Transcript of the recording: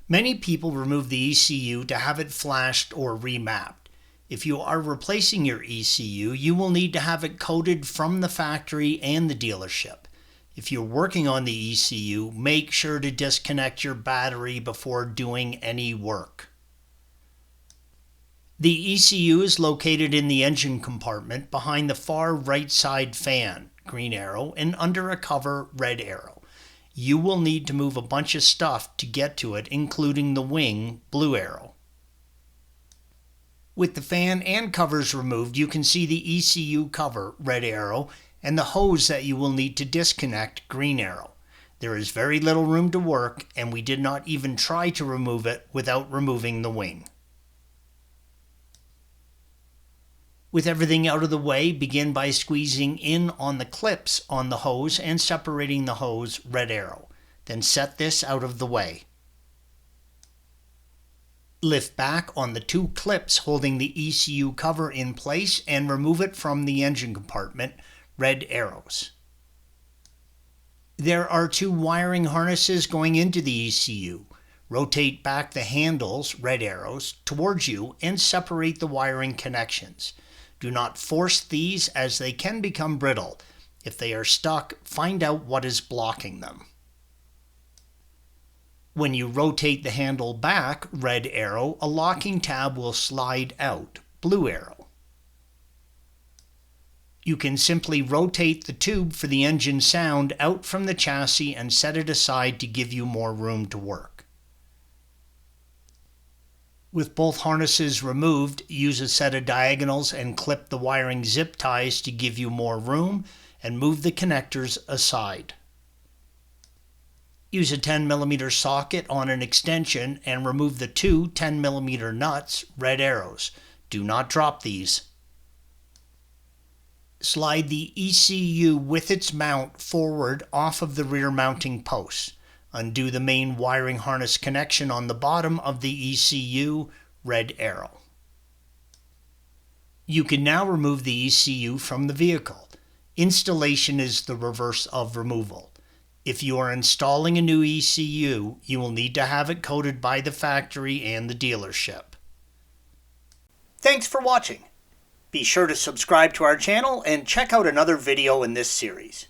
Many people remove the ECU to have it flashed or remapped. If you are replacing your ECU, you will need to have it coded from the factory and the dealership. If you're working on the ECU, make sure to disconnect your battery before doing any work. The ECU is located in the engine compartment behind the far right side fan, green arrow, and under a cover, red arrow. You will need to move a bunch of stuff to get to it, including the wing, blue arrow. With the fan and covers removed, you can see the ECU cover, red arrow, and the hose that you will need to disconnect, green arrow. There is very little room to work, and we did not even try to remove it without removing the wing. With everything out of the way, begin by squeezing in on the clips on the hose and separating the hose, red arrow. Then set this out of the way. Lift back on the two clips holding the ECU cover in place and remove it from the engine compartment, red arrows. There are two wiring harnesses going into the ECU. Rotate back the handles, red arrows, towards you and separate the wiring connections. Do not force these as they can become brittle. If they are stuck, find out what is blocking them. When you rotate the handle back, red arrow, a locking tab will slide out, blue arrow. You can simply rotate the tube for the engine sound out from the chassis and set it aside to give you more room to work. With both harnesses removed, use a set of diagonals and clip the wiring zip ties to give you more room and move the connectors aside. Use a 10mm socket on an extension and remove the two 10mm nuts, red arrows. Do not drop these. Slide the ECU with its mount forward off of the rear mounting posts. Undo the main wiring harness connection on the bottom of the ECU, red arrow. You can now remove the ECU from the vehicle. Installation is the reverse of removal. If you are installing a new ECU, you will need to have it coded by the factory and the dealership. Thanks for watching. Be sure to subscribe to our channel and check out another video in this series.